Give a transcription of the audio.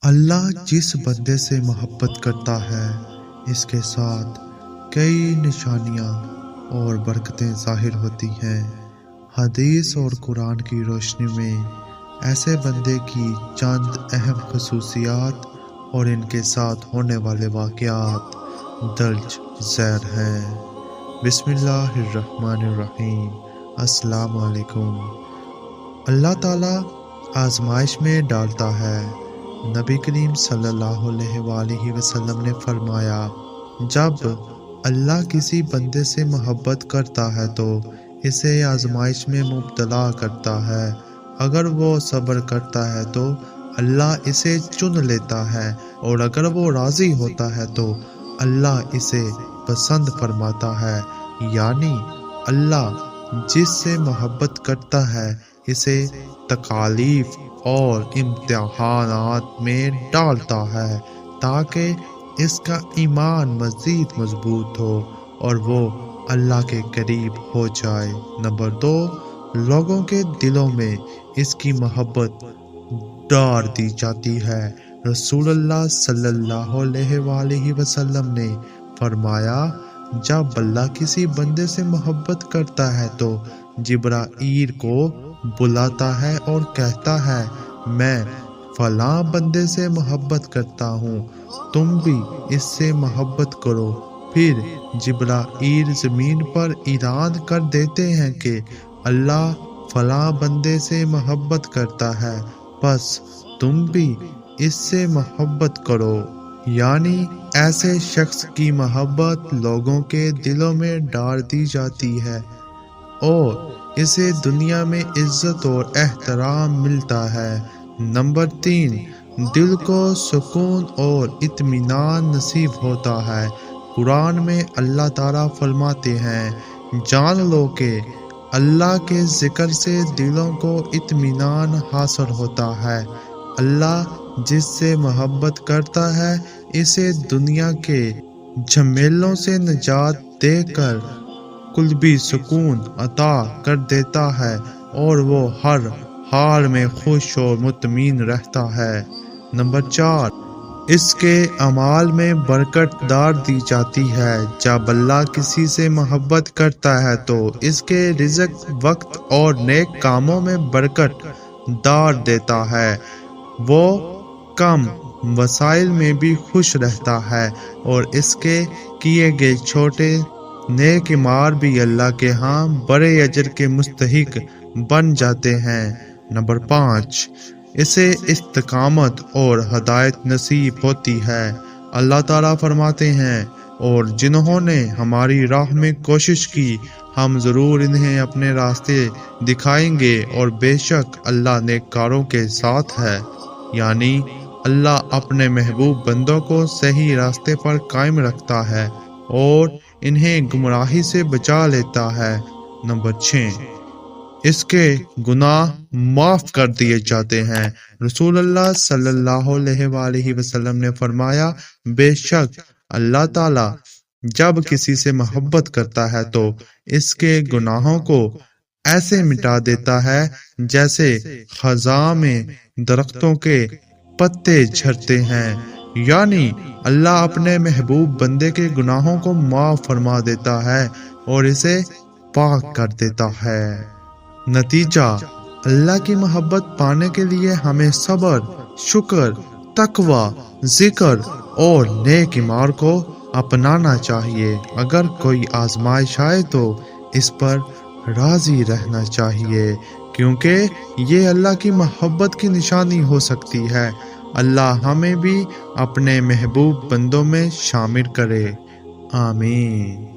اللہ جس بندے سے محبت کرتا ہے اس کے ساتھ کئی نشانیاں اور برکتیں ظاہر ہوتی ہیں۔ حدیث اور قرآن کی روشنی میں ایسے بندے کی چند اہم خصوصیات اور ان کے ساتھ ہونے والے واقعات درج ذیل ہیں۔ بسم اللہ الرحمن الرحیم۔ السلام علیکم۔ اللہ تعالیٰ آزمائش میں ڈالتا ہے۔ نبی کریم صلی اللہ علیہ وآلہ وسلم نے فرمایا، جب اللہ کسی بندے سے محبت کرتا ہے تو اسے آزمائش میں مبتلا کرتا ہے۔ اگر وہ صبر کرتا ہے تو اللہ اسے چن لیتا ہے، اور اگر وہ راضی ہوتا ہے تو اللہ اسے پسند فرماتا ہے۔ یعنی اللہ جس سے محبت کرتا ہے اسے تکالیف اور امتحانات میں ڈالتا ہے تاکہ اس کا ایمان مزید مضبوط ہو اور وہ اللہ کے قریب ہو جائے۔ نمبر 2، لوگوں کے دلوں میں اس کی محبت ڈال دی جاتی ہے۔ رسول اللہ صلی اللہ علیہ وآلہ وسلم نے فرمایا، جب اللہ کسی بندے سے محبت کرتا ہے تو جبرائیل کو بلاتا ہے اور کہتا ہے، میں فلاں بندے سے محبت کرتا ہوں، تم بھی اس سے محبت کرو۔ پھر جبرائیل زمین پر اعلان کر دیتے ہیں کہ اللہ فلاں بندے سے محبت کرتا ہے، بس تم بھی اس سے محبت کرو۔ یعنی ایسے شخص کی محبت لوگوں کے دلوں میں ڈال دی جاتی ہے اور اسے دنیا میں عزت اور احترام ملتا ہے۔ نمبر 3، دل کو سکون اور اطمینان نصیب ہوتا ہے۔ قرآن میں اللہ تعالیٰ فرماتے ہیں، جان لو کہ اللہ کے ذکر سے دلوں کو اطمینان حاصل ہوتا ہے۔ اللہ جس سے محبت کرتا ہے اسے دنیا کے جھمیلوں سے نجات دے کر قلبی سکون عطا کر دیتا ہے اور وہ ہر حال میں خوش اور مطمئن رہتا ہے۔ نمبر 4، اس کے اعمال میں برکت ڈال دی جاتی ہے۔ جب اللہ کسی سے محبت کرتا ہے تو اس کے رزق، وقت اور نیک کاموں میں برکت ڈال دیتا ہے۔ وہ کم وسائل میں بھی خوش رہتا ہے اور اس کے کیے گئے چھوٹے نیک اعمال بھی اللہ کے ہاں بڑے اجر کے مستحق بن جاتے ہیں۔ نمبر 5، اسے استقامت اور ہدایت نصیب ہوتی ہے۔ اللہ تعالیٰ فرماتے ہیں، اور جنہوں نے ہماری راہ میں کوشش کی ہم ضرور انہیں اپنے راستے دکھائیں گے، اور بے شک اللہ نیککاروں کے ساتھ ہے۔ یعنی اللہ اپنے محبوب بندوں کو صحیح راستے پر قائم رکھتا ہے اور انہیں گمراہی سے بچا لیتا ہے۔ نمبر 6، اس کے گناہ معاف کر دیے جاتے ہیں۔ رسول اللہ صلی اللہ علیہ وآلہ وسلم نے فرمایا، بے شک اللہ تعالیٰ جب کسی سے محبت کرتا ہے تو اس کے گناہوں کو ایسے مٹا دیتا ہے جیسے خزاں میں درختوں کے پتے جھڑتے ہیں۔ یعنی اللہ اپنے محبوب بندے کے گناہوں کو معاف فرما دیتا ہے اور اسے پاک کر دیتا ہے۔ نتیجہ، اللہ کی محبت پانے کے لیے ہمیں صبر، شکر، تقوی، ذکر اور نیک اعمال کو اپنانا چاہیے۔ اگر کوئی آزمائش آئے تو اس پر راضی رہنا چاہیے، کیونکہ یہ اللہ کی محبت کی نشانی ہو سکتی ہے۔ اللہ ہمیں بھی اپنے محبوب بندوں میں شامل کرے۔ آمین۔